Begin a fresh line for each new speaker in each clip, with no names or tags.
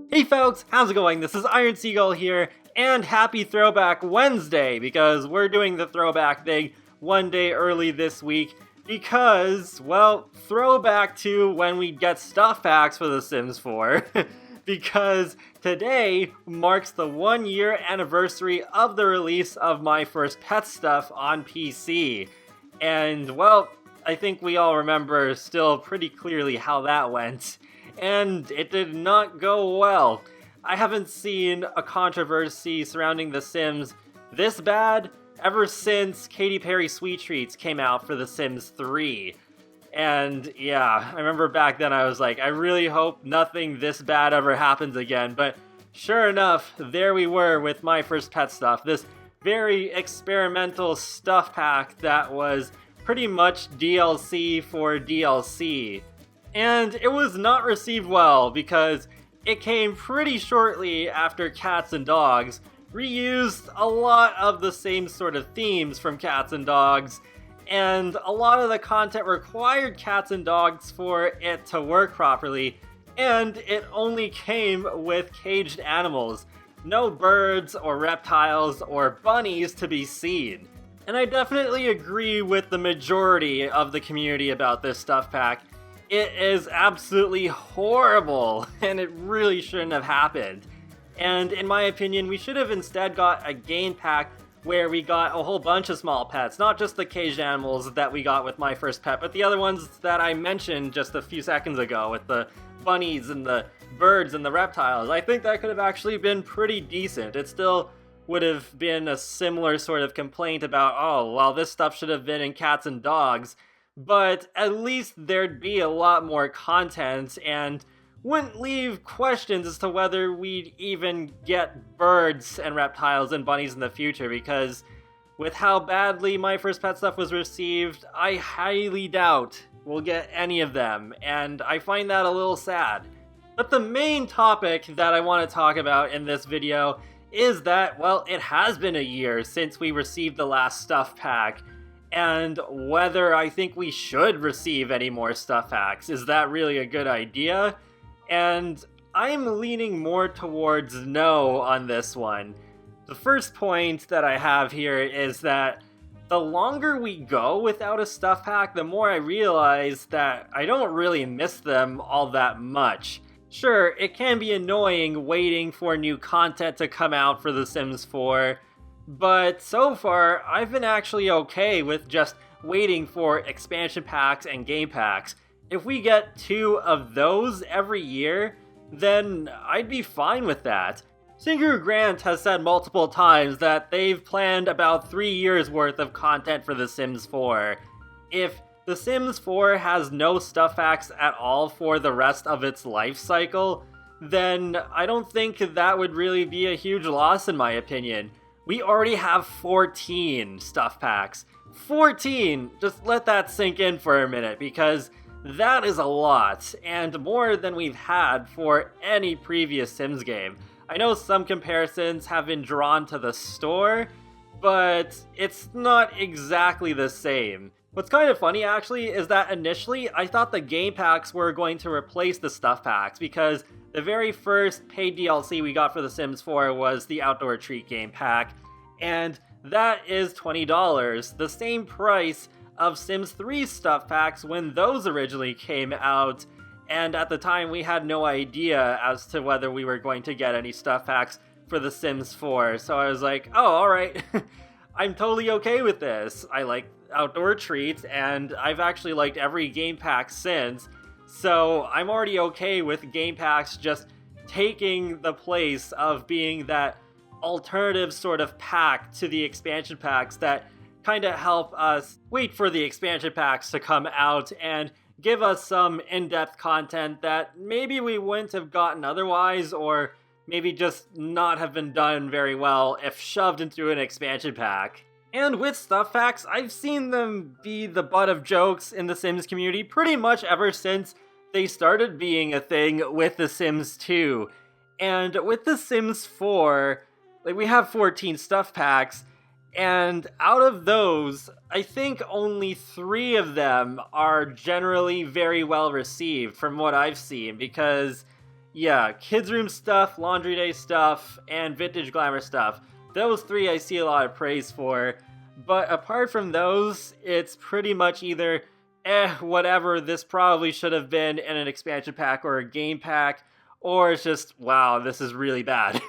Hey folks, how's it going? This is Iron Seagull here, and happy Throwback Wednesday, because we're doing the throwback thing one day early this week, because, well, throwback to when we get stuff packs for The Sims 4, because today marks the 1-year anniversary of the release of my first pet stuff on PC, and, well, I think we all remember still pretty clearly how that went. And it did not go well. I haven't seen a controversy surrounding The Sims this bad ever since Katy Perry Sweet Treats came out for The Sims 3. And yeah, I remember back then I was like, I really hope nothing this bad ever happens again. But sure enough, there we were with my first pet stuff. This very experimental stuff pack that was pretty much DLC for DLC. And it was not received well because it came pretty shortly after Cats and Dogs, reused a lot of the same sort of themes from Cats and Dogs, and a lot of the content required Cats and Dogs for it to work properly, and it only came with caged animals. No birds or reptiles or bunnies to be seen. And I definitely agree with the majority of the community about this stuff pack. It is absolutely horrible, and it really shouldn't have happened. And in my opinion, we should have instead got a game pack where we got a whole bunch of small pets, not just the caged animals that we got with my first pet, but the other ones that I mentioned just a few seconds ago with the bunnies and the birds and the reptiles. I think that could have actually been pretty decent. It still would have been a similar sort of complaint about, oh, well, this stuff should have been in Cats and Dogs, but at least there'd be a lot more content and wouldn't leave questions as to whether we'd even get birds and reptiles and bunnies in the future, because with how badly my first pet stuff was received, I highly doubt we'll get any of them, and I find that a little sad. But the main topic that I want to talk about in this video is that, well, it has been a year since we received the last stuff pack, and whether I think we should receive any more stuff packs. Is that really a good idea? And I'm leaning more towards no on this one. The first point that I have here is that the longer we go without a stuff pack, the more I realize that I don't really miss them all that much. Sure, it can be annoying waiting for new content to come out for The Sims 4, but so far, I've been actually okay with just waiting for expansion packs and game packs. If we get 2 of those every year, then I'd be fine with that. Singer Grant has said multiple times that they've planned about 3 years worth of content for The Sims 4. If The Sims 4 has no stuff packs at all for the rest of its life cycle, then I don't think that would really be a huge loss in my opinion. We already have 14 stuff packs. 14! Just let that sink in for a minute, because that is a lot, and more than we've had for any previous Sims game. I know some comparisons have been drawn to the store, but it's not exactly the same. What's kind of funny, actually, is that initially I thought the game packs were going to replace the stuff packs, because the very first paid DLC we got for The Sims 4 was the Outdoor Treat game pack, and that is $20, the same price of Sims 3 stuff packs when those originally came out, and at the time we had no idea as to whether we were going to get any stuff packs for The Sims 4, so I was like, oh, alright, I'm totally okay with this. I like Outdoor Treats, and I've actually liked every game pack since, so I'm already okay with game packs just taking the place of being that alternative sort of pack to the expansion packs that kind of help us wait for the expansion packs to come out and give us some in-depth content that maybe we wouldn't have gotten otherwise, or maybe just not have been done very well if shoved into an expansion pack. And with stuff packs, I've seen them be the butt of jokes in the Sims community pretty much ever since they started being a thing with The Sims 2. And with The Sims 4, we have 14 stuff packs, and out of those, I think only 3 of them are generally very well received from what I've seen, because Yeah, kids room stuff, laundry day stuff, and vintage glamour stuff. Those three I see a lot of praise for. But apart from those, it's pretty much either, whatever, this probably should have been in an expansion pack or a game pack, or it's just, wow, this is really bad.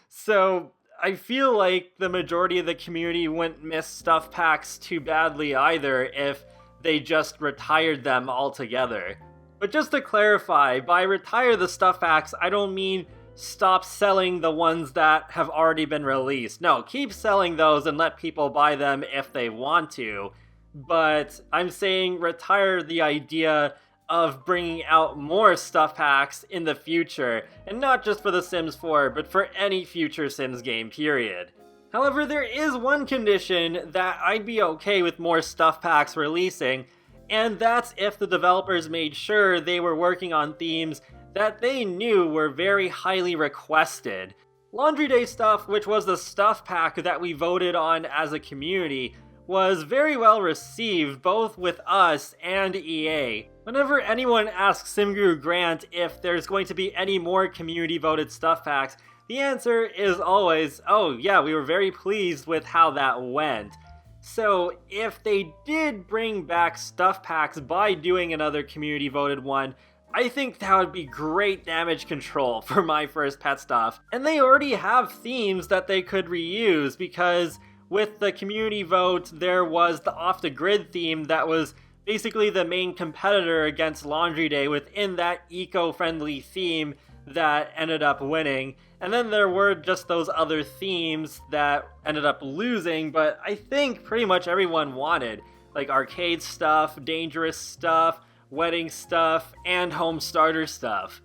So I feel like the majority of the community wouldn't miss stuff packs too badly either if they just retired them altogether. But just to clarify, by retire the stuff packs, I don't mean stop selling the ones that have already been released. No, keep selling those and let people buy them if they want to. But I'm saying retire the idea of bringing out more stuff packs in the future, and not just for The Sims 4, but for any future Sims game, period. However, there is one condition that I'd be okay with more stuff packs releasing, and that's if the developers made sure they were working on themes that they knew were very highly requested. Laundry Day stuff, which was the stuff pack that we voted on as a community, was very well received both with us and EA. Whenever anyone asks SimGuru Grant if there's going to be any more community voted stuff packs, the answer is always, oh yeah, we were very pleased with how that went. So if they did bring back stuff packs by doing another community voted one, I think that would be great damage control for My First Pet stuff. And they already have themes that they could reuse, because with the community vote, there was the Off the Grid theme that was basically the main competitor against Laundry Day within that eco-friendly theme that ended up winning. And then there were just those other themes that ended up losing, but I think pretty much everyone wanted, like arcade stuff, dangerous stuff, wedding stuff, and home starter stuff.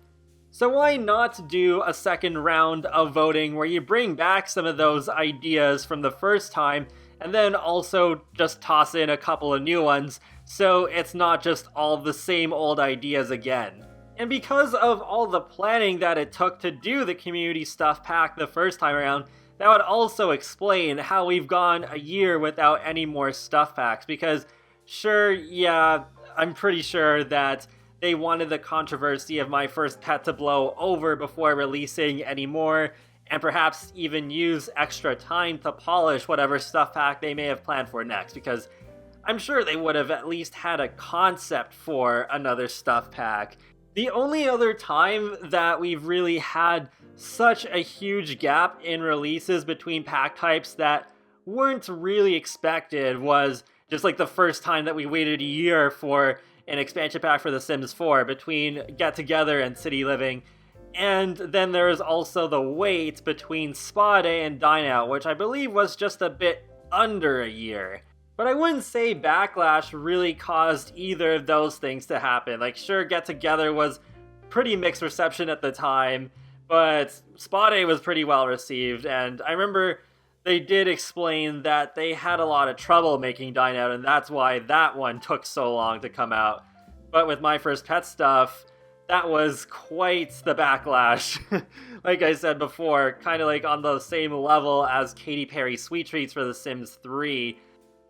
So why not do a second round of voting where you bring back some of those ideas from the first time, and then also just toss in a couple of new ones, so it's not just all the same old ideas again. And because of all the planning that it took to do the community stuff pack the first time around, that would also explain how we've gone a year without any more stuff packs, because sure, yeah, I'm pretty sure that they wanted the controversy of My First Pet to blow over before releasing any more, and perhaps even use extra time to polish whatever stuff pack they may have planned for next, because I'm sure they would have at least had a concept for another stuff pack. The only other time that we've really had such a huge gap in releases between pack types that weren't really expected was just like the first time that we waited a year for an expansion pack for The Sims 4 between Get Together and City Living. And then there was also the wait between Spa Day and Dine Out, which I believe was just a bit under a year. But I wouldn't say Backlash really caused either of those things to happen. Like, sure, Get Together was pretty mixed reception at the time, but Spa Day was pretty well received, and I remember they did explain that they had a lot of trouble making Dine Out, and that's why that one took so long to come out. But with My First Pet stuff, that was quite the backlash. Like I said before, kind of like on the same level as Katy Perry Sweet Treats for The Sims 3.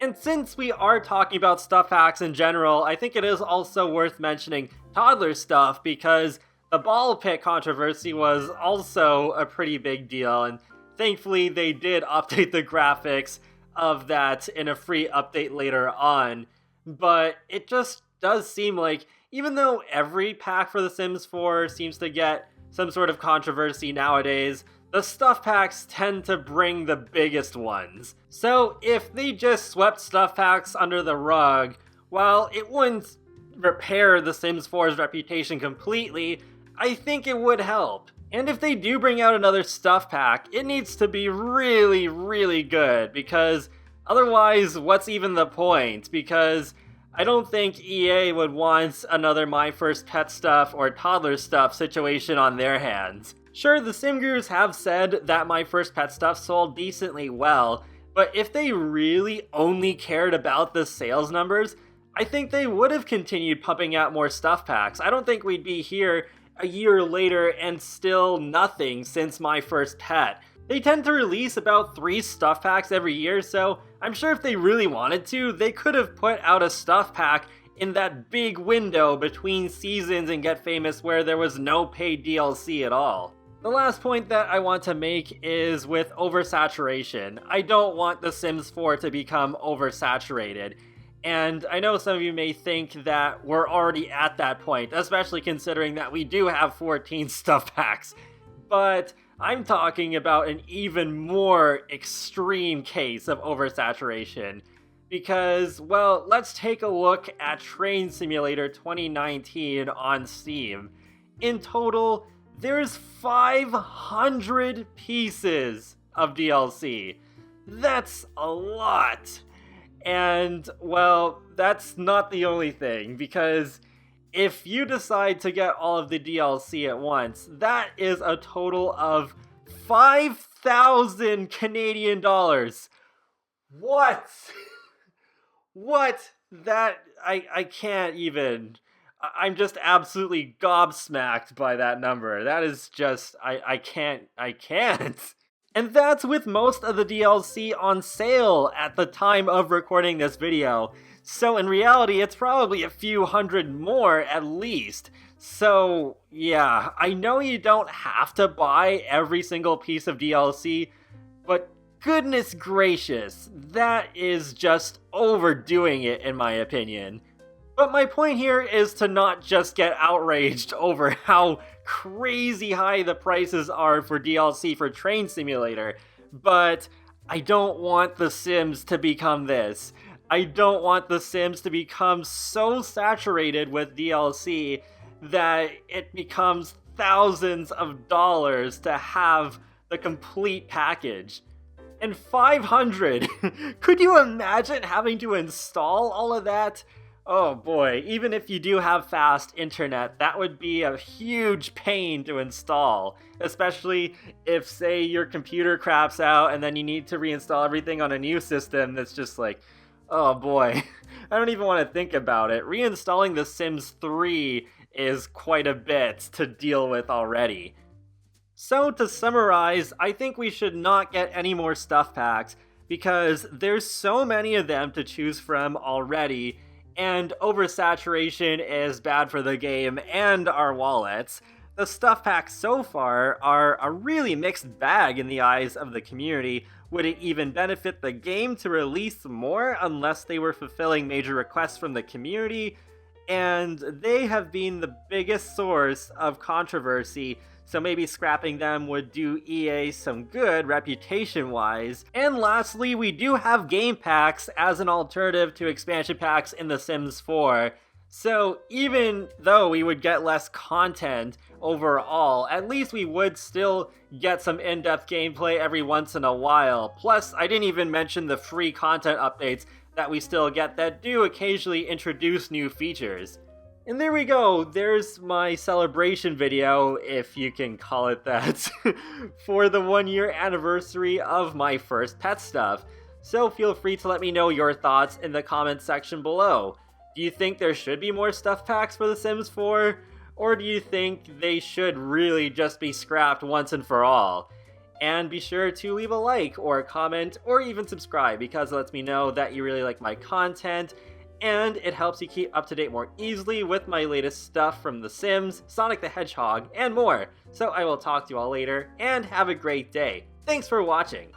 And since we are talking about stuff hacks in general, I think it is also worth mentioning toddler stuff, because the ball pit controversy was also a pretty big deal, and thankfully they did update the graphics of that in a free update later on. But it just does seem like, even though every pack for The Sims 4 seems to get some sort of controversy nowadays, the stuff packs tend to bring the biggest ones. So if they just swept stuff packs under the rug, while it wouldn't repair The Sims 4's reputation completely, I think it would help. And if they do bring out another stuff pack, it needs to be really, really good, because otherwise, what's even the point? Because I don't think EA would want another My First Pet stuff or toddler stuff situation on their hands. Sure, the SimGurus have said that My First Pet stuff sold decently well, but if they really only cared about the sales numbers, I think they would have continued pumping out more stuff packs. I don't think we'd be here a year later and still nothing since My First Pet. They tend to release about 3 stuff packs every year, so I'm sure if they really wanted to, they could have put out a stuff pack in that big window between seasons in Get Famous where there was no paid DLC at all. The last point that I want to make is with oversaturation. I don't want The Sims 4 to become oversaturated. And I know some of you may think that we're already at that point, especially considering that we do have 14 stuff packs. But I'm talking about an even more extreme case of oversaturation. Because, well, let's take a look at Train Simulator 2019 on Steam. In total, there's 500 pieces of DLC. That's a lot. And, well, that's not the only thing, because if you decide to get all of the DLC at once, that is a total of 5,000 Canadian dollars. What? What? That, I can't even. I'm just absolutely gobsmacked by that number. That is just, I can't. And that's with most of the DLC on sale at the time of recording this video. So in reality, it's probably a few hundred more at least. So yeah, I know you don't have to buy every single piece of DLC, but goodness gracious, that is just overdoing it in my opinion. But my point here is to not just get outraged over how crazy high the prices are for DLC for Train Simulator, but I don't want The Sims to become this. I don't want The Sims to become so saturated with DLC that it becomes thousands of dollars to have the complete package. And 500! Could you imagine having to install all of that? Oh boy, even if you do have fast internet, that would be a huge pain to install. Especially if, say, your computer craps out and then you need to reinstall everything on a new system that's just like, oh boy, I don't even want to think about it. Reinstalling The Sims 3 is quite a bit to deal with already. So to summarize, I think we should not get any more stuff packs because there's so many of them to choose from already, and oversaturation is bad for the game and our wallets. The stuff packs so far are a really mixed bag in the eyes of the community. Would it even benefit the game to release more unless they were fulfilling major requests from the community? And they have been the biggest source of controversy, so maybe scrapping them would do EA some good reputation-wise. And lastly, we do have game packs as an alternative to expansion packs in The Sims 4. So even though we would get less content overall, at least we would still get some in-depth gameplay every once in a while. Plus, I didn't even mention the free content updates that we still get that do occasionally introduce new features. And there we go, there's my celebration video, if you can call it that, for the 1-year anniversary of my first pet stuff. So feel free to let me know your thoughts in the comments section below. Do you think there should be more stuff packs for The Sims 4? Or do you think they should really just be scrapped once and for all? And be sure to leave a like or a comment or even subscribe, because it lets me know that you really like my content, and it helps you keep up to date more easily with my latest stuff from The Sims, Sonic the Hedgehog, and more. So I will talk to you all later, and have a great day. Thanks for watching!